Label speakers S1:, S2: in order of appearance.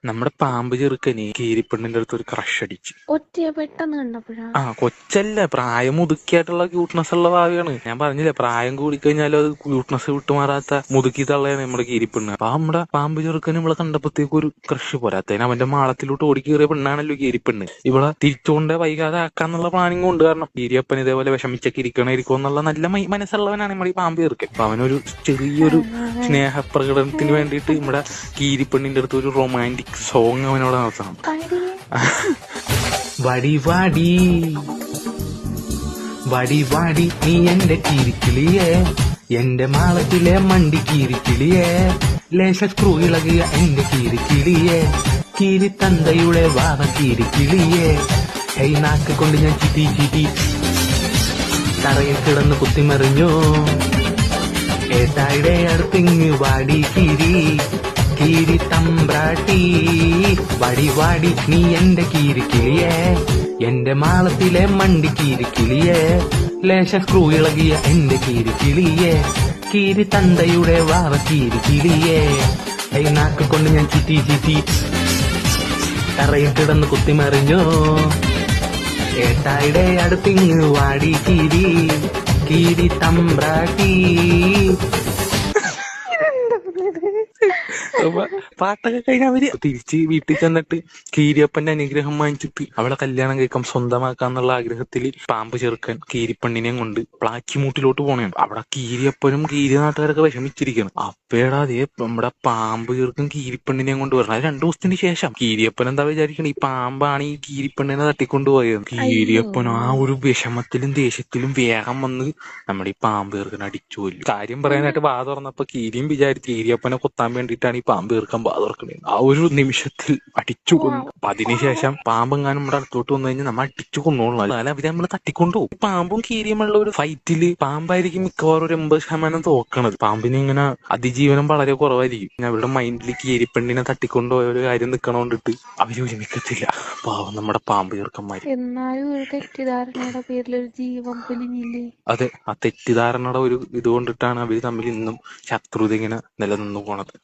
S1: നമ്മുടെ പാമ്പ് ചെറുക്കന് കീരിപ്പെണ്ണിന്റെ അടുത്ത് ഒരു ക്രഷ് അടിച്ച്.
S2: ഒറ്റയെ പെട്ടെന്ന് കണ്ടപ്പോഴാ?
S1: കൊച്ചല്ല, പ്രായം മുതുക്കിയായിട്ടുള്ള ക്യൂട്ട്നെസ് ഉള്ള ഭാവിയാണ്. ഞാൻ പറഞ്ഞില്ലേ, പ്രായം കൂടിക്കഴിഞ്ഞാലും അത് ക്യൂട്ട്നെസ് വിട്ടുമാറാത്ത മുതുക്കി തള്ളയാണ് നമ്മുടെ കീരിപ്പെണ്ണ്. അപ്പൊ നമ്മുടെ പാമ്പ് ചെറുക്കന് ഇവിടെ കണ്ടപ്പോഴത്തേക്ക് ഒരു ക്രഷ്. പോരാത്തതിന് അവന്റെ മാളത്തിലോട്ട് ഓടി കയറിയ പെണ്ണാണല്ലോ കീരിപ്പെണ്ണ്. ഇവിടെ തിരിച്ചുകൊണ്ട് വൈകാതെ ആക്കാന്നുള്ള പ്ലാനിങ് കൊണ്ട്. കാരണം കീരിയപ്പൻ ഇതേപോലെ വിഷമിച്ചൊക്കെ ഇരിക്കണായിരിക്കും എന്നുള്ള നല്ല മനസ്സുള്ളവനാണ് നമ്മുടെ ഈ പാമ്പ് ചെറുക്കൻ. അപ്പൊ അവനൊരു ചെറിയൊരു സ്നേഹപ്രകടനത്തിന് വേണ്ടിയിട്ട് നമ്മുടെ കീരിപ്പെണ്ണിന്റെ അടുത്ത് ഒരു റൊമാൻറ്റിക് സോങ് അവനോട് നടത്തണം. വടി വാടി വടി വാടി നീ എന്റെ കീരിക്കിളിയേ, എന്റെ മാളത്തിലെ മണ്ടി കീരിക്കിളിയേ, ലേശ സ്ക്രൂ ഇളകിയ എന്റെ കീരിക്കിളിയേ, കീരി തന്തയുടെ വാവ കീരിക്കിളിയേ, കൈ നാക്ക് കൊണ്ട് ഞാൻ ചിറ്റി ചിറ്റി തറയിൽ കിടന്ന് കുത്തിമറിഞ്ഞു. ഏട്ടായുടെ അടുത്തിങ്ങ് വാടി കീരി, കീരി തമ്പ്രാട്ടി, വടി വാടി നീ എന്റെ കീരിക്കിളിയേ, എന്റെ മാളത്തിലെ മണ്ടി കീരിക്കിളിയേ, ലേശ സ്ക്രൂ ഇളകിയ എന്റെ കീരിക്കിളിയേ, കീരി തന്തയുടെ വാവ കീരിക്കിളിയേ, കൈ നാക്ക് കൊണ്ട് ഞാൻ ചിറ്റി ചിറ്റി തറയിൽ കിടന്ന് കുത്തിമറിഞ്ഞു. ഏട്ടായുടെ അടുത്തിങ്ങ് വാടി കീരി, കീരി തമ്പ്രാട്ടി. പാട്ടൊക്കെ കഴിഞ്ഞ അവര് തിരിച്ച് വീട്ടിൽ ചെന്നിട്ട് കീരിയപ്പന്റെ അനുഗ്രഹം വാങ്ങിച്ചിട്ട് അവളെ കല്യാണം കഴിക്കാൻ സ്വന്തമാക്കാന്നുള്ള ആഗ്രഹത്തില് പാമ്പ് ചെറുക്കൻ കീരിപ്പെണ്ണിനെയും കൊണ്ട് പ്ലാച്ചിമൂട്ടിലോട്ട് പോണേണ്. അവിടെ കീരിയപ്പനും കീരി നാട്ടുകാരൊക്കെ വിഷമിച്ചിരിക്കണം. അപ്പേടാ അതേ നമ്മുടെ പാമ്പ് ചെറുക്കൻ കീരിപ്പെണ്ണിനെയും കൊണ്ട് വരണം. അത് 2 ദിവസത്തിന് ശേഷം കീരിയപ്പൻ എന്താ വിചാരിക്കണം, ഈ പാമ്പാണ് ഈ കീരിപ്പെണ്ണിനെ തട്ടിക്കൊണ്ടുപോയത്. കീരിയപ്പൻ ആ ഒരു വിഷമത്തിലും ദേഷ്യത്തിലും വേഗം വന്ന് നമ്മുടെ ഈ പാമ്പ് ചെറുക്കൻ അടിച്ചു കൊല്ലും. കാര്യം പറയാനായിട്ട് വാ തുറന്നപ്പോ കീരിയും വിചാരിച്ചു കീരിയപ്പനെ കൊത്താൻ വേണ്ടിയിട്ടാണ് ഈ പാമ്പ് തീർക്കാൻ വാ തുറക്കണേ. ആ ഒരു നിമിഷത്തിൽ അടിച്ചു കൊന്നു. അപ്പൊ അതിനുശേഷം പാമ്പെങ്ങാനും നമ്മുടെ അടുത്തോട്ട് വന്നു കഴിഞ്ഞാൽ നമ്മൾ അടിച്ചു കൊന്നോളൂ. അല്ല അവര് നമ്മള് തട്ടിക്കൊണ്ടുപോകും. പാമ്പും കീരിയുമുള്ള ഒരു ഫൈറ്റില് പാമ്പായിരിക്കും മിക്കവാറും ഒരു 80% തോക്കണത്. പാമ്പിന് ഇങ്ങനെ അതിജീവനം വളരെ കുറവായിരിക്കും. അവരുടെ മൈൻഡിൽ കീരിപ്പെണ്ണിനെ തട്ടിക്കൊണ്ടുപോയ ഒരു കാര്യം നിക്കണോണ്ടിട്ട് അവര് ഒരുമിക്കത്തില്ല. പാവം നമ്മുടെ പാമ്പ് ചെറുക്കന്മാര്.
S2: എന്നാലും ഒരു തെറ്റിദ്ധാരണയുടെ പേരിൽ ഒരു ജീവൻ പൊലിഞ്ഞില്ലേ?
S1: അതെ, ആ തെറ്റിദ്ധാരണയുടെ ഒരു ഇതുകൊണ്ടിട്ടാണ് അവര് തമ്മിൽ ഇന്നും ശത്രുത ഇങ്ങനെ നിലനിന്നു പോണത്.